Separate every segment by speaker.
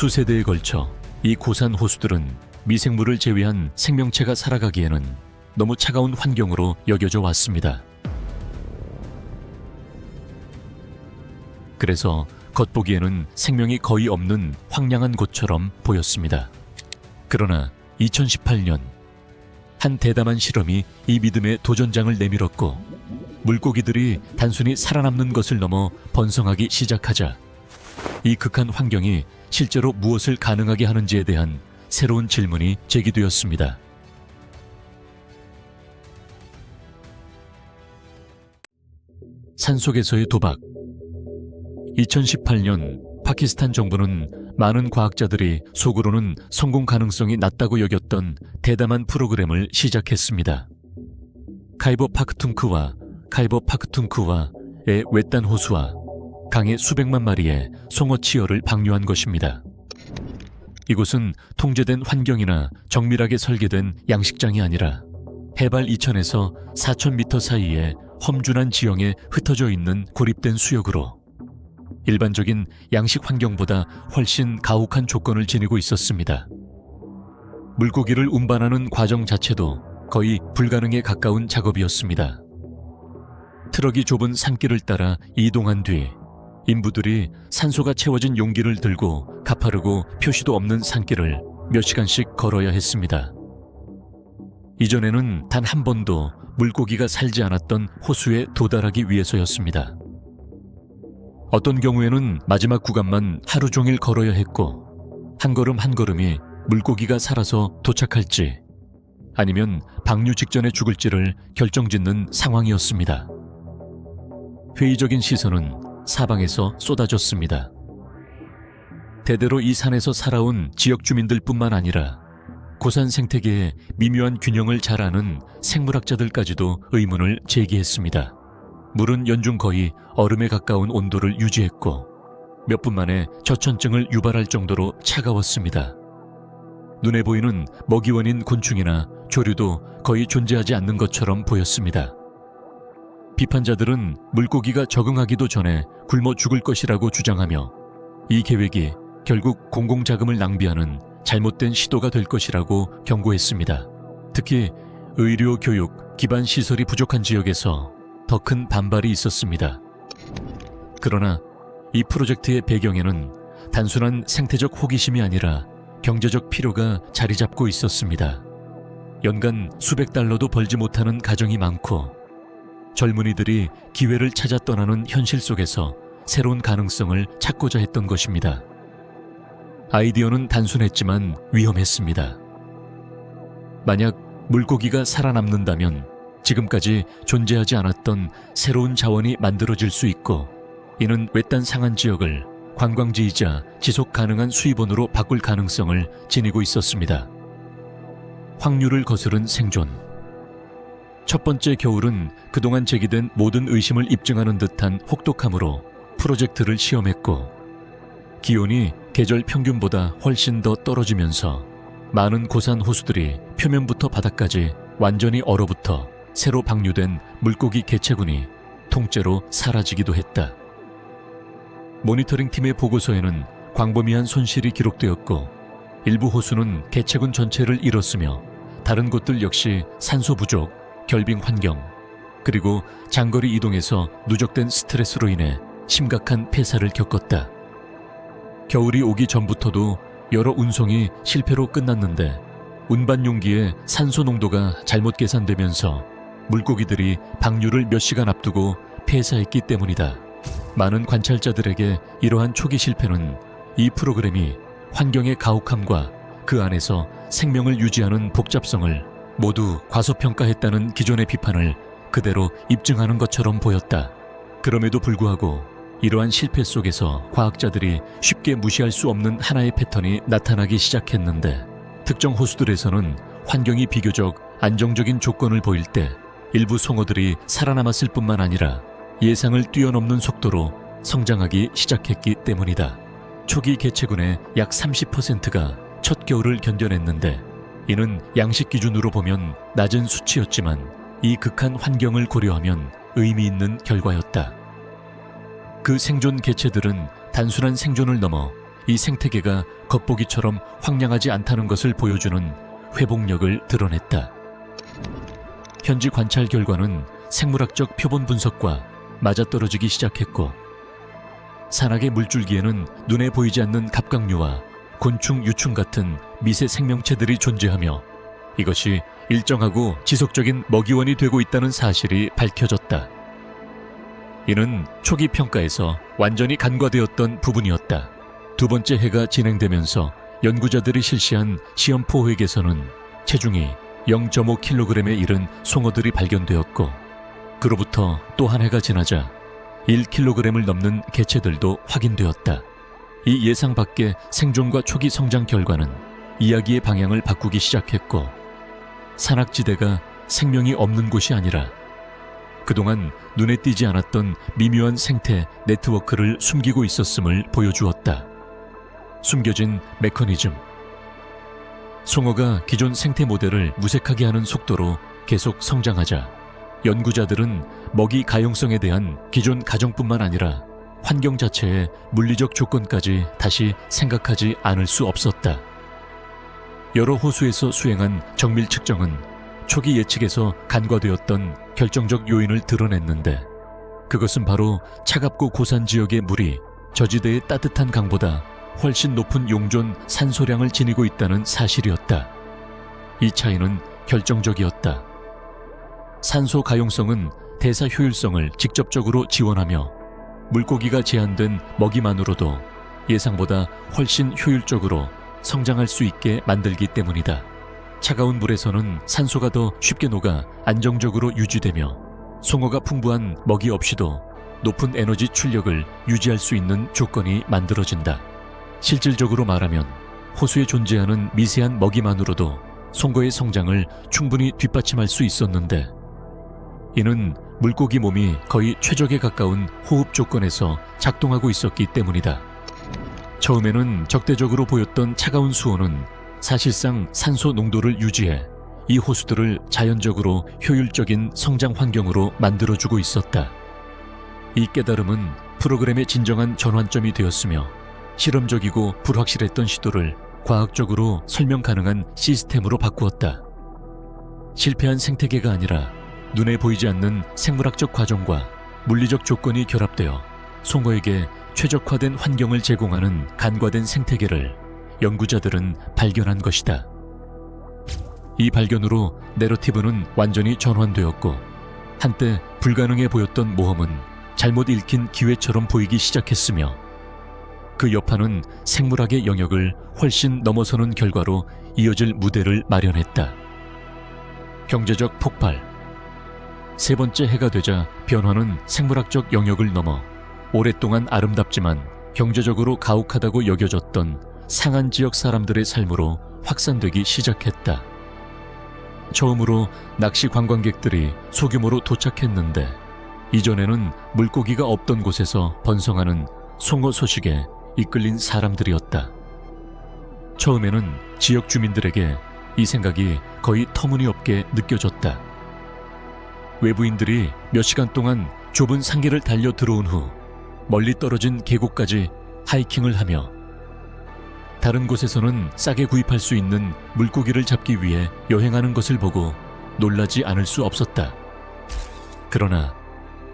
Speaker 1: 수세대에 걸쳐 이 고산 호수들은 미생물을 제외한 생명체가 살아가기에는 너무 차가운 환경으로 여겨져 왔습니다. 그래서 겉보기에는 생명이 거의 없는 황량한 곳처럼 보였습니다. 그러나 2018년 한 대담한 실험이 이 믿음의 도전장을 내밀었고, 물고기들이 단순히 살아남는 것을 넘어 번성하기 시작하자 이 극한 환경이 실제로 무엇을 가능하게 하는지에 대한 새로운 질문이 제기되었습니다. 산속에서의 도박. 2018년 파키스탄 정부는 많은 과학자들이 속으로는 성공 가능성이 낮다고 여겼던 대담한 프로그램을 시작했습니다. 카이버 파크툰크와의 외딴 호수와 강의 수백만 마리의 송어 치어를 방류한 것입니다. 이곳은 통제된 환경이나 정밀하게 설계된 양식장이 아니라 해발 2000에서 4000m 사이의 험준한 지형에 흩어져 있는 고립된 수역으로 일반적인 양식 환경보다 훨씬 가혹한 조건을 지니고 있었습니다. 물고기를 운반하는 과정 자체도 거의 불가능에 가까운 작업이었습니다. 트럭이 좁은 산길을 따라 이동한 뒤 인부들이 산소가 채워진 용기를 들고 가파르고 표시도 없는 산길을 몇 시간씩 걸어야 했습니다. 이전에는 단 한 번도 물고기가 살지 않았던 호수에 도달하기 위해서였습니다. 어떤 경우에는 마지막 구간만 하루 종일 걸어야 했고, 한 걸음 한 걸음이 물고기가 살아서 도착할지 아니면 방류 직전에 죽을지를 결정짓는 상황이었습니다. 회의적인 시선은 사방에서 쏟아졌습니다. 대대로 이 산에서 살아온 지역 주민들뿐만 아니라 고산 생태계의 미묘한 균형을 잘 아는 생물학자들까지도 의문을 제기했습니다. 물은 연중 거의 얼음에 가까운 온도를 유지했고 몇 분 만에 저천증을 유발할 정도로 차가웠습니다. 눈에 보이는 먹이원인 곤충이나 조류도 거의 존재하지 않는 것처럼 보였습니다. 비판자들은 물고기가 적응하기도 전에 굶어 죽을 것이라고 주장하며 이 계획이 결국 공공자금을 낭비하는 잘못된 시도가 될 것이라고 경고했습니다. 특히 의료, 교육, 기반 시설이 부족한 지역에서 더 큰 반발이 있었습니다. 그러나 이 프로젝트의 배경에는 단순한 생태적 호기심이 아니라 경제적 필요가 자리 잡고 있었습니다. 연간 수백 달러도 벌지 못하는 가정이 많고 젊은이들이 기회를 찾아 떠나는 현실 속에서 새로운 가능성을 찾고자 했던 것입니다. 아이디어는 단순했지만 위험했습니다. 만약 물고기가 살아남는다면 지금까지 존재하지 않았던 새로운 자원이 만들어질 수 있고, 이는 외딴 상한 지역을 관광지이자 지속 가능한 수입원으로 바꿀 가능성을 지니고 있었습니다. 확률을 거스른 생존. 첫 번째 겨울은 그동안 제기된 모든 의심을 입증하는 듯한 혹독함으로 프로젝트를 시험했고, 기온이 계절 평균보다 훨씬 더 떨어지면서 많은 고산 호수들이 표면부터 바닥까지 완전히 얼어붙어 새로 방류된 물고기 개체군이 통째로 사라지기도 했다. 모니터링 팀의 보고서에는 광범위한 손실이 기록되었고, 일부 호수는 개체군 전체를 잃었으며 다른 곳들 역시 산소 부족, 결빙 환경, 그리고 장거리 이동에서 누적된 스트레스로 인해 심각한 폐사를 겪었다. 겨울이 오기 전부터도 여러 운송이 실패로 끝났는데 운반 용기의 산소 농도가 잘못 계산되면서 물고기들이 방류를 몇 시간 앞두고 폐사했기 때문이다. 많은 관찰자들에게 이러한 초기 실패는 이 프로그램이 환경의 가혹함과 그 안에서 생명을 유지하는 복잡성을 모두 과소평가했다는 기존의 비판을 그대로 입증하는 것처럼 보였다. 그럼에도 불구하고 이러한 실패 속에서 과학자들이 쉽게 무시할 수 없는 하나의 패턴이 나타나기 시작했는데, 특정 호수들에서는 환경이 비교적 안정적인 조건을 보일 때 일부 송어들이 살아남았을 뿐만 아니라 예상을 뛰어넘는 속도로 성장하기 시작했기 때문이다. 초기 개체군의 약 30%가 첫 겨울을 견뎌냈는데, 이는 양식 기준으로 보면 낮은 수치였지만 이 극한 환경을 고려하면 의미 있는 결과였다. 그 생존 개체들은 단순한 생존을 넘어 이 생태계가 겉보기처럼 황량하지 않다는 것을 보여주는 회복력을 드러냈다. 현지 관찰 결과는 생물학적 표본 분석과 맞아떨어지기 시작했고, 산악의 물줄기에는 눈에 보이지 않는 갑각류와 곤충, 유충 같은 미세 생명체들이 존재하며 이것이 일정하고 지속적인 먹이원이 되고 있다는 사실이 밝혀졌다. 이는 초기 평가에서 완전히 간과되었던 부분이었다. 두 번째 해가 진행되면서 연구자들이 실시한 시험 포획에서는 체중이 0.5kg에 이른 송어들이 발견되었고, 그로부터 또 한 해가 지나자 1kg을 넘는 개체들도 확인되었다. 이 예상 밖의 생존과 초기 성장 결과는 이야기의 방향을 바꾸기 시작했고, 산악지대가 생명이 없는 곳이 아니라 그동안 눈에 띄지 않았던 미묘한 생태 네트워크를 숨기고 있었음을 보여주었다. 숨겨진 메커니즘. 송어가 기존 생태 모델을 무색하게 하는 속도로 계속 성장하자 연구자들은 먹이 가용성에 대한 기존 가정뿐만 아니라 환경 자체의 물리적 조건까지 다시 생각하지 않을 수 없었다. 여러 호수에서 수행한 정밀 측정은 초기 예측에서 간과되었던 결정적 요인을 드러냈는데, 그것은 바로 차갑고 고산 지역의 물이 저지대의 따뜻한 강보다 훨씬 높은 용존 산소량을 지니고 있다는 사실이었다. 이 차이는 결정적이었다. 산소 가용성은 대사 효율성을 직접적으로 지원하며 물고기가 제한된 먹이만으로도 예상보다 훨씬 효율적으로 성장할 수 있게 만들기 때문이다. 차가운 물에서는 산소가 더 쉽게 녹아 안정적으로 유지되며 송어가 풍부한 먹이 없이도 높은 에너지 출력을 유지할 수 있는 조건이 만들어진다. 실질적으로 말하면 호수에 존재하는 미세한 먹이만으로도 송어의 성장을 충분히 뒷받침할 수 있었는데, 이는 물고기 몸이 거의 최적에 가까운 호흡 조건에서 작동하고 있었기 때문이다. 처음에는 적대적으로 보였던 차가운 수온은 사실상 산소 농도를 유지해 이 호수들을 자연적으로 효율적인 성장 환경으로 만들어주고 있었다. 이 깨달음은 프로그램의 진정한 전환점이 되었으며, 실험적이고 불확실했던 시도를 과학적으로 설명 가능한 시스템으로 바꾸었다. 실패한 생태계가 아니라 눈에 보이지 않는 생물학적 과정과 물리적 조건이 결합되어 송어에게 최적화된 환경을 제공하는 간과된 생태계를 연구자들은 발견한 것이다. 이 발견으로 내러티브는 완전히 전환되었고, 한때 불가능해 보였던 모험은 잘못 읽힌 기회처럼 보이기 시작했으며, 그 여파는 생물학의 영역을 훨씬 넘어서는 결과로 이어질 무대를 마련했다. 경제적 폭발. 세 번째 해가 되자 변화는 생물학적 영역을 넘어 오랫동안 아름답지만 경제적으로 가혹하다고 여겨졌던 상한 지역 사람들의 삶으로 확산되기 시작했다. 처음으로 낚시 관광객들이 소규모로 도착했는데, 이전에는 물고기가 없던 곳에서 번성하는 송어 소식에 이끌린 사람들이었다. 처음에는 지역 주민들에게 이 생각이 거의 터무니없게 느껴졌다. 외부인들이 몇 시간 동안 좁은 산길을 달려 들어온 후 멀리 떨어진 계곡까지 하이킹을 하며 다른 곳에서는 싸게 구입할 수 있는 물고기를 잡기 위해 여행하는 것을 보고 놀라지 않을 수 없었다. 그러나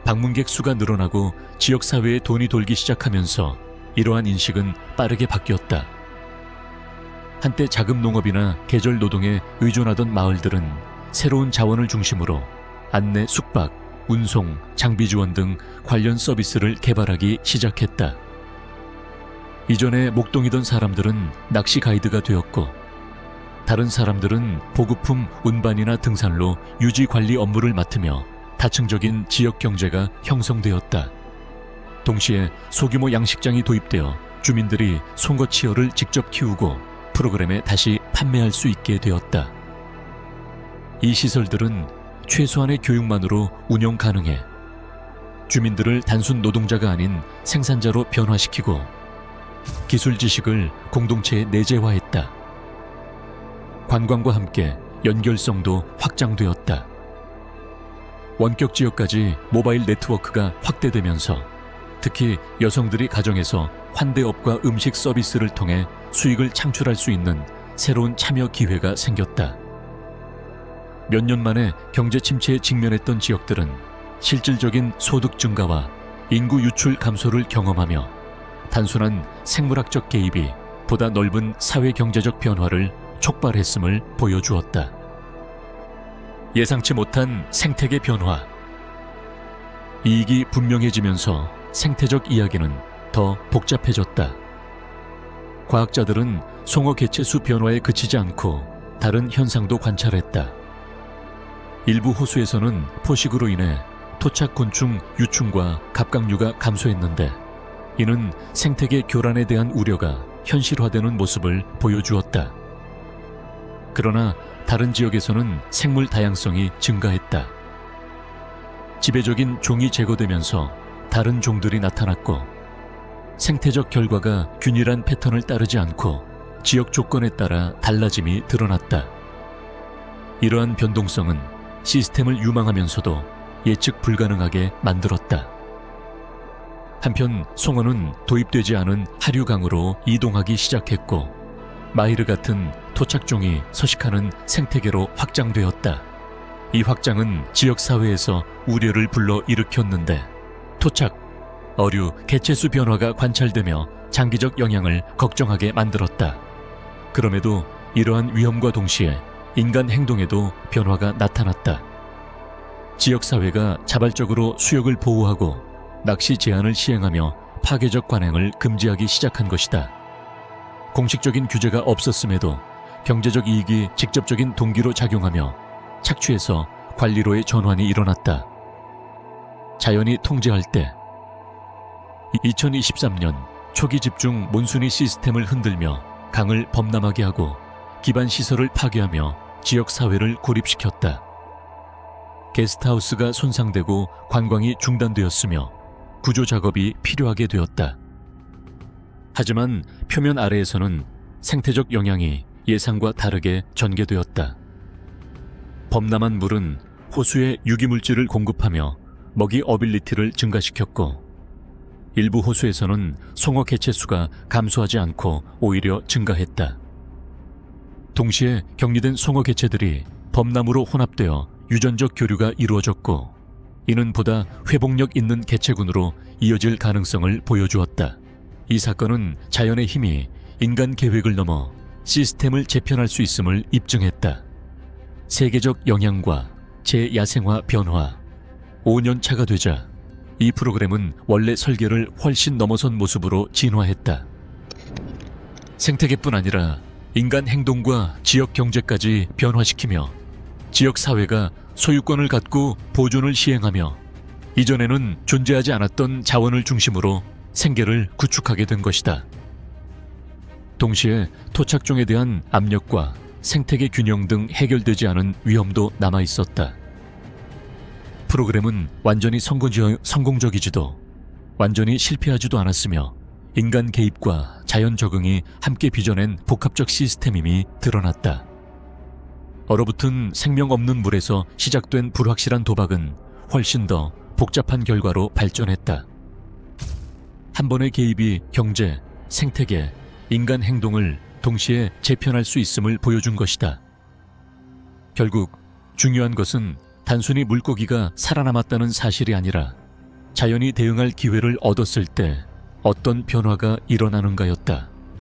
Speaker 1: 방문객 수가 늘어나고 지역사회에 돈이 돌기 시작하면서 이러한 인식은 빠르게 바뀌었다. 한때 자급 농업이나 계절 노동에 의존하던 마을들은 새로운 자원을 중심으로 안내, 숙박, 운송, 장비 지원 등 관련 서비스를 개발하기 시작했다. 이전에 목동이던 사람들은 낚시 가이드가 되었고, 다른 사람들은 보급품 운반이나 등산로 유지 관리 업무를 맡으며 다층적인 지역 경제가 형성되었다. 동시에 소규모 양식장이 도입되어 주민들이 송어치어를 직접 키우고 프로그램에 다시 판매할 수 있게 되었다. 이 시설들은 최소한의 교육만으로 운영 가능해 주민들을 단순 노동자가 아닌 생산자로 변화시키고 기술 지식을 공동체에 내재화했다. 관광과 함께 연결성도 확장되었다. 원격 지역까지 모바일 네트워크가 확대되면서 특히 여성들이 가정에서 환대업과 음식 서비스를 통해 수익을 창출할 수 있는 새로운 참여 기회가 생겼다. 몇 년 만에 경제 침체에 직면했던 지역들은 실질적인 소득 증가와 인구 유출 감소를 경험하며 단순한 생물학적 개입이 보다 넓은 사회 경제적 변화를 촉발했음을 보여주었다. 예상치 못한 생태계 변화. 이익이 분명해지면서 생태적 이야기는 더 복잡해졌다. 과학자들은 송어 개체수 변화에 그치지 않고 다른 현상도 관찰했다. 일부 호수에서는 포식으로 인해 토착곤충 유충과 갑각류가 감소했는데, 이는 생태계 교란에 대한 우려가 현실화되는 모습을 보여주었다. 그러나 다른 지역에서는 생물 다양성이 증가했다. 지배적인 종이 제거되면서 다른 종들이 나타났고, 생태적 결과가 균일한 패턴을 따르지 않고 지역 조건에 따라 달라짐이 드러났다. 이러한 변동성은 시스템을 유망하면서도 예측 불가능하게 만들었다. 한편 송어는 도입되지 않은 하류강으로 이동하기 시작했고, 마히르 같은 토착종이 서식하는 생태계로 확장되었다. 이 확장은 지역사회에서 우려를 불러 일으켰는데, 토착, 어류, 개체수 변화가 관찰되며 장기적 영향을 걱정하게 만들었다. 그럼에도 이러한 위험과 동시에 인간 행동에도 변화가 나타났다. 지역사회가 자발적으로 수역을 보호하고 낚시 제한을 시행하며 파괴적 관행을 금지하기 시작한 것이다. 공식적인 규제가 없었음에도 경제적 이익이 직접적인 동기로 작용하며 착취에서 관리로의 전환이 일어났다. 자연이 통제할 때 2023년 초기 집중 몬순이 시스템을 흔들며 강을 범람하게 하고 기반 시설을 파괴하며 지역 사회를 고립시켰다. 게스트하우스가 손상되고 관광이 중단되었으며 구조 작업이 필요하게 되었다. 하지만 표면 아래에서는 생태적 영향이 예상과 다르게 전개되었다. 범람한 물은 호수에 유기물질을 공급하며 먹이 어빌리티를 증가시켰고, 일부 호수에서는 송어 개체수가 감소하지 않고 오히려 증가했다. 동시에 격리된 송어 개체들이 범람으로 혼합되어 유전적 교류가 이루어졌고, 이는 보다 회복력 있는 개체군으로 이어질 가능성을 보여주었다. 이 사건은 자연의 힘이 인간 계획을 넘어 시스템을 재편할 수 있음을 입증했다. 세계적 영향과 재야생화 변화. 5년 차가 되자 이 프로그램은 원래 설계를 훨씬 넘어선 모습으로 진화했다. 생태계뿐 아니라 인간 행동과 지역 경제까지 변화시키며 지역 사회가 소유권을 갖고 보존을 시행하며 이전에는 존재하지 않았던 자원을 중심으로 생계를 구축하게 된 것이다. 동시에 토착종에 대한 압력과 생태계 균형 등 해결되지 않은 위험도 남아 있었다. 프로그램은 완전히 성공적이지도 완전히 실패하지도 않았으며, 인간 개입과 자연 적응이 함께 빚어낸 복합적 시스템임이 드러났다. 얼어붙은 생명 없는 물에서 시작된 불확실한 도박은 훨씬 더 복잡한 결과로 발전했다. 한 번의 개입이 경제, 생태계, 인간 행동을 동시에 재편할 수 있음을 보여준 것이다. 결국 중요한 것은 단순히 물고기가 살아남았다는 사실이 아니라 자연이 대응할 기회를 얻었을 때 어떤 변화가 일어나는가였다.